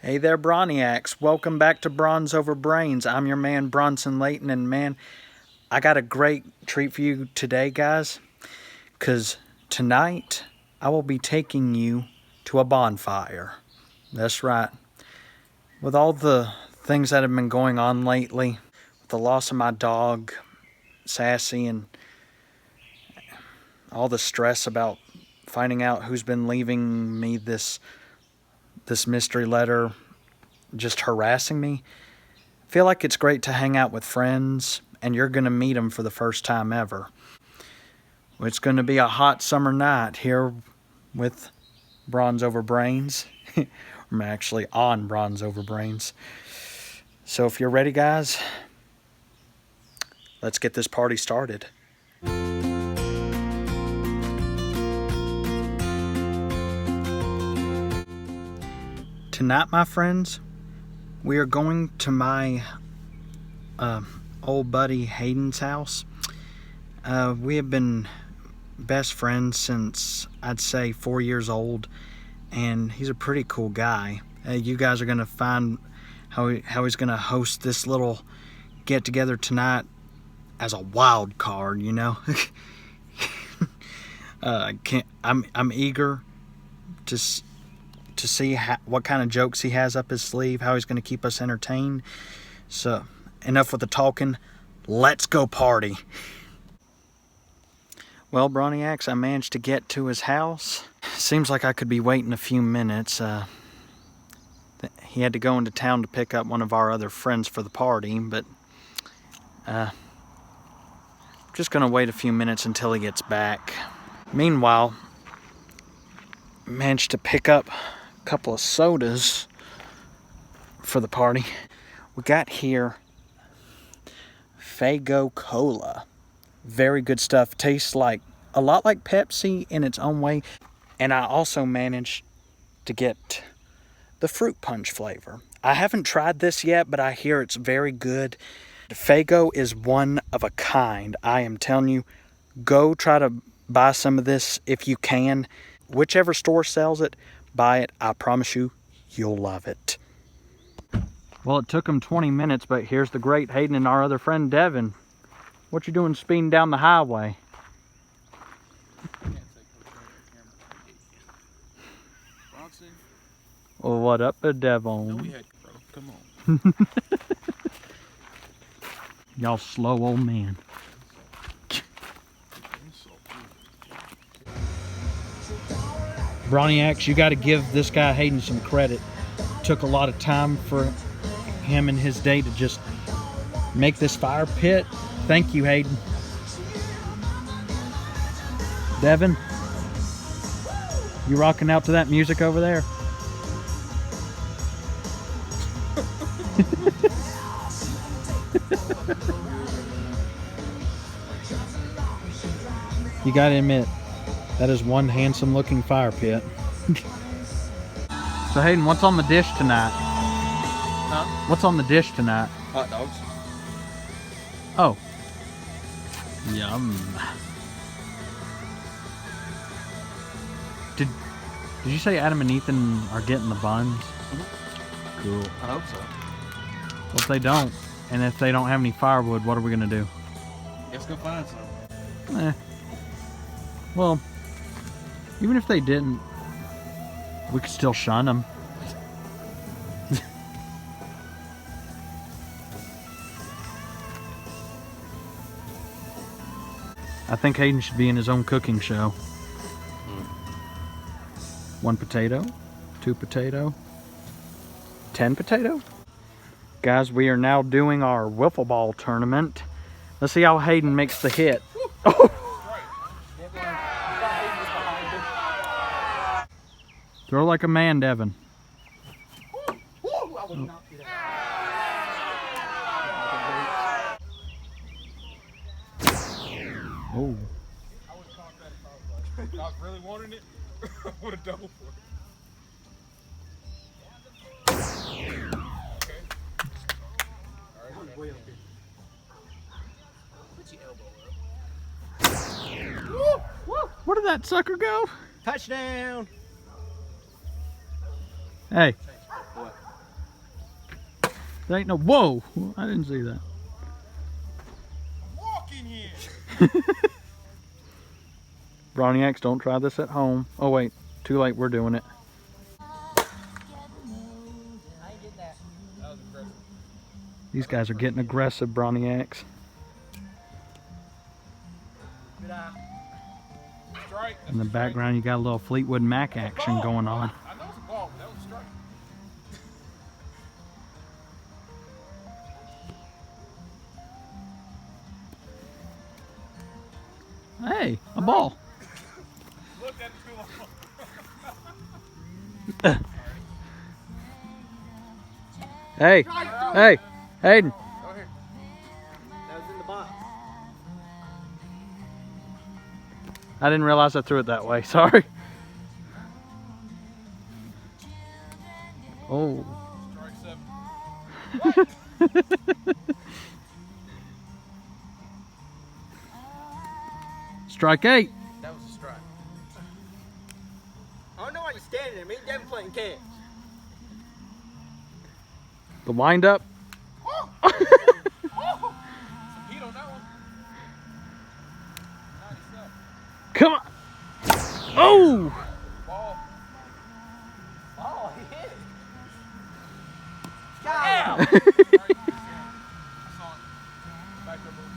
Hey there, Broniacs. Welcome back to Bronze Over Brains. I'm your man, Bronson Layton, and man, I got a great treat for you today, guys, because tonight I will be taking you to a bonfire. That's right. With all the things that have been going on lately, with the loss of my dog, Sassy, and all the stress about finding out who's been leaving me this mystery letter, just harassing me. I feel like it's great to hang out with friends, and you're going to meet them for the first time ever. It's going to be a hot summer night here with Bronze Over Brains. I'm actually on Bronze Over Brains. So if you're ready, guys, let's get this party started. Tonight, my friends, we are going to my old buddy Hayden's house. We have been best friends since, I'd say, 4 years old, and he's a pretty cool guy. You guys are going to find how he's going to host this little get-together tonight as a wild card, you know? I'm eager to see what kind of jokes he has up his sleeve, how he's going to keep us entertained. So, enough with the talking. Let's go party. Well, Broniacs, I managed to get to his house. Seems like I could be waiting a few minutes. He had to go into town to pick up one of our other friends for the party, but just going to wait a few minutes until he gets back. Meanwhile, managed to pick up couple of sodas for the party. We got here Faygo Cola. Very good stuff. Tastes like a lot like Pepsi in its own way. And I also managed to get the fruit punch flavor. I haven't tried this yet, but I hear it's very good. Faygo is one of a kind. I am telling you, go try to buy some of this if you can. Whichever store sells it, buy it. I promise you, you'll love it. Well, it took him 20 minutes, but here's the great Hayden and our other friend Devin. What you doing speeding down the highway? Well, what up, Devon? No, we had, bro. Come on. Y'all slow old man. Broniacs, you got to give this guy Hayden some credit. Took a lot of time for him and his day to just make this fire pit. Thank you, Hayden. Devin, you rocking out to that music over there? You got to admit, that is one handsome looking fire pit. So Hayden, what's on the dish tonight? Huh? What's on the dish tonight? Hot dogs. Oh. Yum. Did you say Adam and Ethan are getting the buns? Mm-hmm. Cool. I hope so. Well, if they don't, and if they don't have any firewood, what are we gonna do? Let's go find some. Well, even if they didn't, we could still shun them. I think Hayden should be in his own cooking show. 1 potato, 2 potato, 10 potato. Guys, we are now doing our wiffle ball tournament. Let's see how Hayden makes the hit. Oh! Throw like a man, Devin. Oh. I would have caught that if I was really wanting it. I would have doubled for it. Okay. Alright, way up here. Put your elbow up. Woo! Where did that sucker go? Touchdown! Hey. What? There ain't no. Whoa! I didn't see that. Walk in here. Broniacs, don't try this at home. Oh wait, too late. We're doing it. That was aggressive. These guys are getting aggressive, Broniacs. Strike. In the background, you got a little Fleetwood Mac action going on. I know it's a ball, but that was a strike. Hey, a ball. Look at too long. Hey, hey, Hayden. Go ahead. That was in the box. I didn't realize I threw it that way. Sorry. Oh. Strike 7. Strike 8. That was a strike. I don't know why you're standing there. Me and Devin playing catch. The windup. Some heat on that one. Nice stuff. Come on. Oh. Ball. Oh, he hit it. Right. I saw it. Back there moving.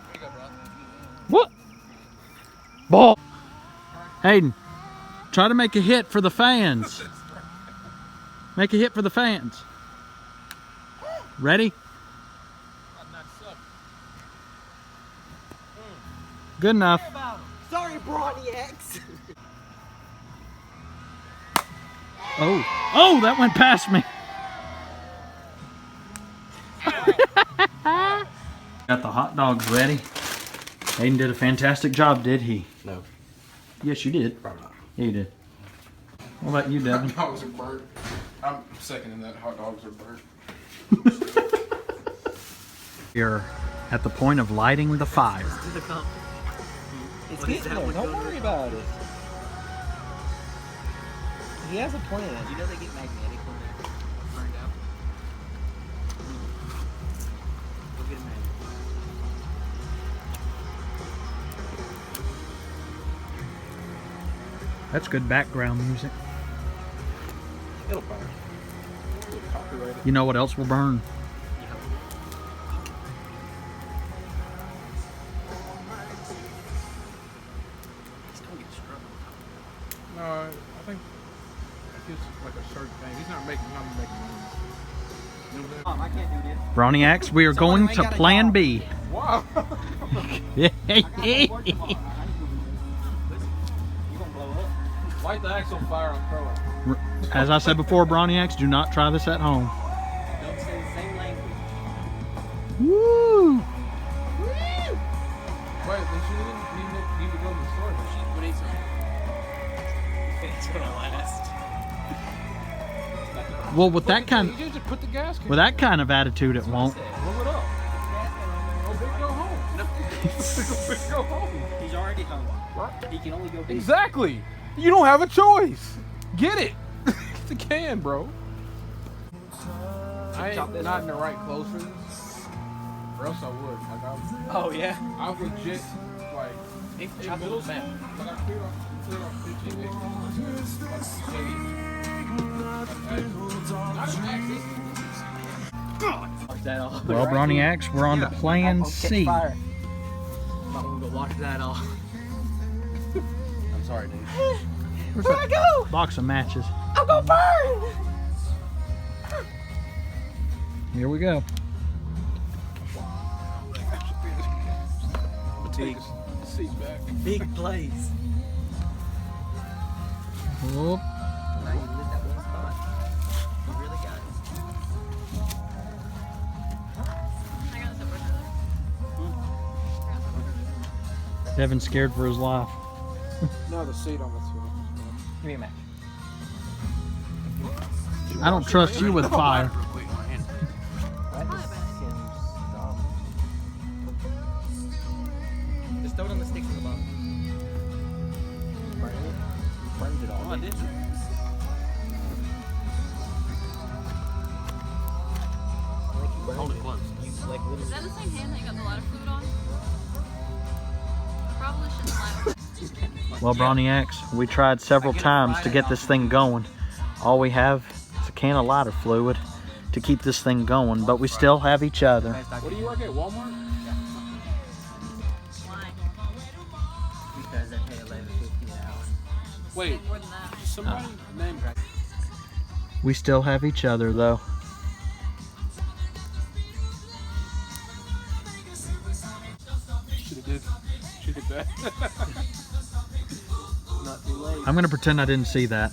There you go, bro. What? Ball. Hayden, try to make a hit for the fans. Make a hit for the fans. Ready? Nice stuff. Good enough. Sorry, Broniacs. Oh. Oh, that went past me. Got the hot dogs ready. Hayden did a fantastic job, did he? No. Yes, you did. Probably not. Yeah, you did. What about you, Devin? Hot dogs are burnt. I'm seconding that. Hot dogs are burnt. You're at the point of lighting the fire. It's getting there. Don't worry about it. He has a plan. You know they get magnetic when they're burned out? Go get a magnet. That's good background music. It'll burn. Copyrighted. You know what else will burn? It's gonna get struck. No, I think it's like a certain thing. He's not making money. You know what I can't do this. Broniacs, we are going to Plan B. Wow. You gonna blow up. Light the axe on fire and throw it. As I said before, Broniacs, do not try this at home. Don't say the same language. Woo! Wait, then she didn't need to go to the store. But she, What is it? It's gonna last. Well, with that kind, You just put the gas can. with that kind of attitude, it won't. Blow it up. Oh, big go home. Big go home. He's already home. Right? He can only go big. Exactly. You don't have a choice. Get it. It's a can, bro. I ain't not in the right clothes for this. Or else I would. Like Oh yeah. I legit like in middle school. Like I cleared off 15 days. Wash that off. Well, Broniacs, we're on to Plan C. Fire. I'm gonna go wash that off. I'm sorry, dude. Where'd I go? Box of matches. I'm gonna burn! Here we go. Big, Seat back. big place. Whoop. Now you lit that one spot. You really got it. Devin's scared for his life. No, the seat on the floor. Give me a match. I don't trust you with fire. That just seems dumb. Just throw it on the sticks in the bottom. Burn it. Burns it all. I didn't. Hold it close. Is that the same hand that you got the lighter fluid on? Probably shouldn't light it. Well, Broniacs, we tried several times to get this thing going. All we have is a can of lighter fluid to keep this thing going, but we still have each other. What do you work at, Walmart? Why? Because they pay $11.50 an hour. Wait, More than that. somebody named... We still have each other, though. Should have did that. Not too late. I'm gonna pretend I didn't see that.